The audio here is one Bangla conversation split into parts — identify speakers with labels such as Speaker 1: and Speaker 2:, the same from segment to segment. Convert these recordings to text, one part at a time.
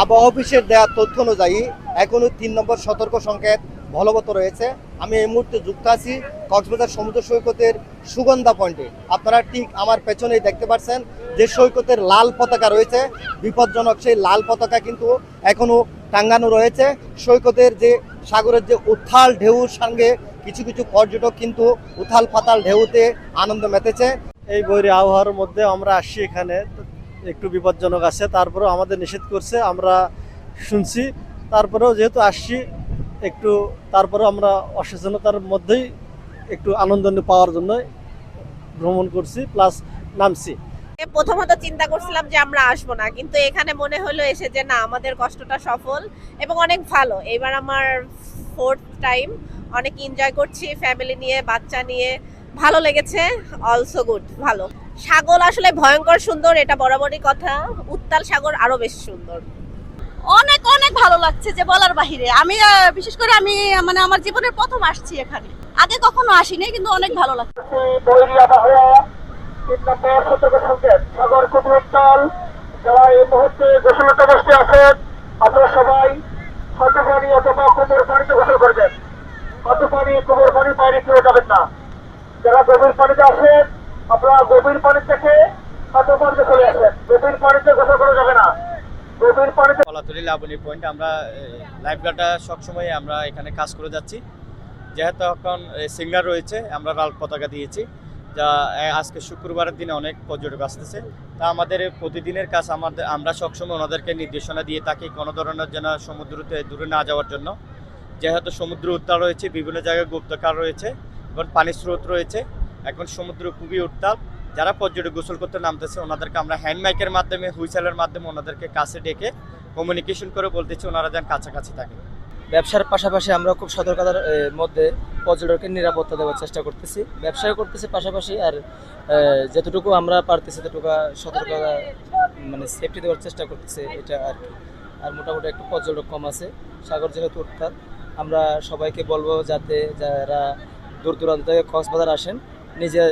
Speaker 1: আবহাওয়া অফিসের দেওয়া তথ্য অনুযায়ী এখনো ৩ নম্বর সতর্ক সংকেত বলবৎ রয়েছে। আমি এই মুহূর্তে যুক্ত আছি কক্সবাজার সমুদ্র সৈকতের সুগন্ধা পয়েন্টে। আপনারা ঠিক আমার পেছনেই দেখতে পাচ্ছেন যে সৈকতের লাল পতাকা রয়েছে, বিপজ্জনক সেই লাল পতাকা কিন্তু এখনো টাঙ্গানো রয়েছে। সৈকতের যে সাগরের যে উত্থাল ঢেউর সঙ্গে কিছু কিছু পর্যটক কিন্তু উথাল পাতাল ঢেউতে আনন্দ মেতেছে।
Speaker 2: এই বৈরী আবহাওয়ার মধ্যে আমরা আসছি, এখানে একটু বিপজ্জনক আছে, তারপরেও আমাদের নিষেধ করছে, আমরা শুনছি, তারপরেও যেহেতু আসছি একটু, তারপরেও আমরা অসচেতনতার মধ্যেই একটু আনন্দ পাওয়ার জন্য ভ্রমণ করছি প্লাস নামছি।
Speaker 3: প্রথমত চিন্তা করছিলাম যে আমরা আসবো না, কিন্তু এখানে মনে হলো এসে যে না, আমাদের কষ্টটা সফল এবং অনেক ভালো। এবার আমার 4th টাইম, অনেক এনজয় করছি ফ্যামিলি নিয়ে, বাচ্চা নিয়ে, ভালো লেগেছে। অলসো গুড, ভালো। সাগর আসলে ভয়ঙ্কর সুন্দর, এটা বরাবরই কথা। উত্তাল সাগর আরো বেশি সুন্দর।
Speaker 4: অনেক অনেক ভালো লাগছে যে বলার বাহিরে। আমি বিশেষ করে আমি আমার জীবনের প্রথম আসছি এখানে, আগে কখনো আসিনি, কিন্তু অনেক ভালো লাগছে।
Speaker 5: বৈরী আবহাওয়া ৩ নম্বর সতর্ক সংকেত, সাগর খুবই উত্তাল। যারা এই মুহূর্তে গোসলতে বসতে আছেন, আপনারা সবাই হাতে পানি অথবা কোমর পানিতে গোসল করবেন। হাতে পানি কোমর পানি বাইরে কেউ যাবেন না। যারা গভীর পানিতে আসেন, আপনারা গভীর পানি থেকে হাতে পানিতে চলে আসেন। গভীর পানিতে গোসল করা যাবে না। গভীর পানিতে
Speaker 6: কলাতলী লাবণী পয়েন্ট আমরা লাইফ গার্ডটা সবসময় আমরা এখানে কাজ করে যাচ্ছি। যেহেতু এখন সিগন্যাল রয়েছে, আমরা লাল পতাকা দিয়েছি, যা আজকে শুক্রবারের দিনে অনেক পর্যটক আসতেছে। তা আমাদের প্রতিদিনের কাজ, আমরা সবসময় ওনাদেরকে নির্দেশনা দিয়ে থাকি কোনো ধরনের যেন সমুদ্রতে দূরে না যাওয়ার জন্য। যেহেতু সমুদ্র উত্তাল রয়েছে, বিভিন্ন জায়গায় গুপ্তকার রয়েছে এবং পানির স্রোত রয়েছে, এখন সমুদ্র খুবই উত্তাল। যারা পর্যটক গোসল করতে নামতেছে ওনাদেরকে আমরা হ্যান্ড মাইকের মাধ্যমে, হুইসেলের মাধ্যমে ওনাদেরকে কাছে ডেকে কমিউনিকেশন করে বলতেছি ওনারা যেন কাছাকাছি থাকে।
Speaker 7: ব্যবসার পাশাপাশি আমরা খুব সতর্কতার মধ্যে পর্যটকের নিরাপত্তা দেওয়ার চেষ্টা করতেছি, ব্যবসাও করতেছি পাশাপাশি। আর যতটুকু আমরা পারতেছি ততটুকু সতর্কতা সেফটি দেওয়ার চেষ্টা করতেছি, এটা আর কি। আর মোটামুটি একটু পর্যটক কম আছে, সাগর যেহেতু উত্তাল। আমরা সবাইকে বলবো যাতে যারা দূর দূরান্ত থেকে কক্সবাজার আসেন, নিজে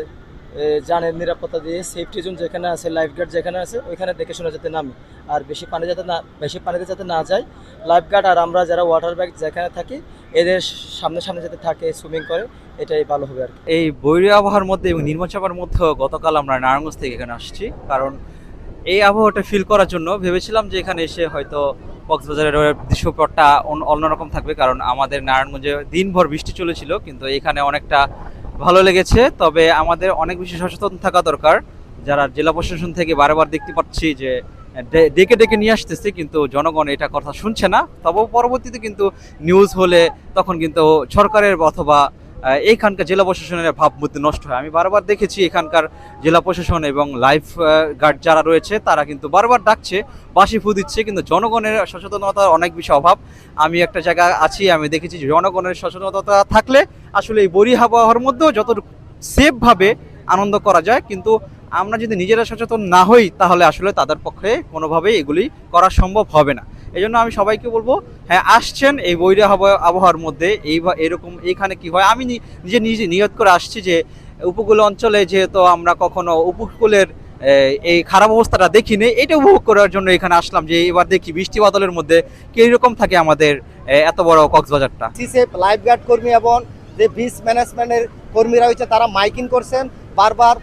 Speaker 7: জানের নিরাপত্তা দিয়ে সেফটি জোন যেখানে আছে, লাইফগার্ড যেখানে আছে ওইখানে দেখে শুনে যাতে নামি। আর বেশি পানিতে যাতে না যায়। লাইফগার্ড আর আমরা যারা ওয়াটার ব্যাগ যেখানে থাকি এদের সামনে যাতে থাকে, সুইমিং করে, এটাই ভালো হবে আর কি।
Speaker 8: এই বৈরী আবহাওয়ার মধ্যে এবং নির্মচাপার মধ্যে গতকাল আমরা নারায়ণগঞ্জ থেকে এখানে আসছি, কারণ এই আবহাওয়াটা ফিল করার জন্য ভেবেছিলাম যে এখানে এসে হয়তো কক্সবাজারের দৃশ্যপটটা অন্যরকম থাকবে, কারণ আমাদের নারায়ণগঞ্জে দিনভর বৃষ্টি চলেছিল, কিন্তু এখানে অনেকটা ভালো লেগেছে। তবে আমাদের অনেক বেশি সচেতন থাকা দরকার। যারা জেলা প্রশাসন থেকে বারবার দেখতে পাচ্ছি যে ডেকে নিয়ে আসতেছে, কিন্তু জনগণ এটা কথা শুনছে না। তবে পরবর্তীতে কিন্তু নিউজ হলে তখন কিন্তু সরকারের অথবা এইখানকার জেলা প্রশাসনের ভাবমূর্তি নষ্ট হয়। আমি বারবার দেখেছি এখানকার জেলা প্রশাসন এবং লাইফ গার্ড যারা রয়েছে তারা কিন্তু বারবার ডাকছে, বাঁশি ফু দিচ্ছে, কিন্তু জনগণের সচেতনতার অনেক বেশি অভাব। আমি একটা জায়গায় আছি, আমি দেখেছি জনগণের সচেতনতা থাকলে আসলে এই বৈরী আবহাওয়ার মধ্যেও যতটুকু সেফভাবে আনন্দ করা যায়, কিন্তু আমরা যদি নিজেরা সচেতন না হই তাহলে আসলে তাদের পক্ষে কোনোভাবেই এগুলি করা সম্ভব হবে না। এই জন্য আমি সবাইকে বলবো, হ্যাঁ আসছেন এই বৈরী আবহাওয়ার মধ্যে এরকম এইখানে কি হয়, আমি নিজে নিয়ত করে আসছি যে উপকূল অঞ্চলে যেহেতু আমরা কখনো উপকূলের এই খারাপ অবস্থাটা দেখিনি, এটা উপভোগ করার জন্য এখানে আসলাম যে এবার দেখি বৃষ্টি বাদলের মধ্যে কিরকম থাকে আমাদের এত বড় কক্সবাজারটা।
Speaker 1: সিসেফ লাইফগার্ড কর্মী এবং যে বিচ ম্যানেজমেন্টের কর্মীরা হয়েছে তারা মাইকিং করছেন, বারবার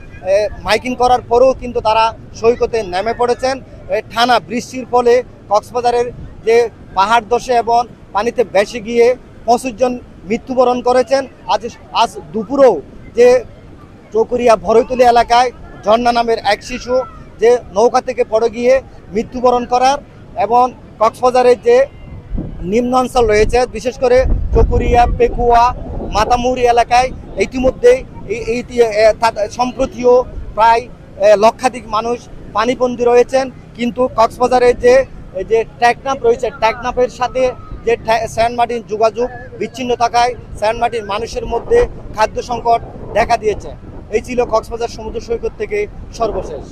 Speaker 1: মাইকিং করার পরেও কিন্তু তারা সৈকতে নেমে পড়েছেন। টানা বৃষ্টির ফলে কক্সবাজারের যে পাহাড় ধসে এবং পানিতে ভেসে গিয়ে 25 জন মৃত্যুবরণ করেছেন। আজ দুপুরেও যে চৌকুরিয়া ভরৈতলী এলাকায় ঝর্ণা নামের এক শিশু যে নৌকা থেকে পড়ে গিয়ে মৃত্যুবরণ করার, এবং কক্সবাজারের যে নিম্ন অঞ্চল রয়েছে বিশেষ করে চৌকুরিয়া, পেকুয়া, মাতামুহুরি এলাকায় ইতিমধ্যেই সম্প্রতিও প্রায় লক্ষাধিক মানুষ পানিবন্দী রয়েছেন। কিন্তু কক্সবাজারের যে টেকনাফ রয়েছে, টেকনাফের সাথে যে সেন্ট মার্টিন যোগাযোগ বিচ্ছিন্ন থাকায় সেন্ট মার্টিন মানুষের মধ্যে খাদ্য সংকট দেখা দিয়েছে। এই ছিল কক্সবাজার সমুদ্র সৈকত থেকে সর্বশেষ।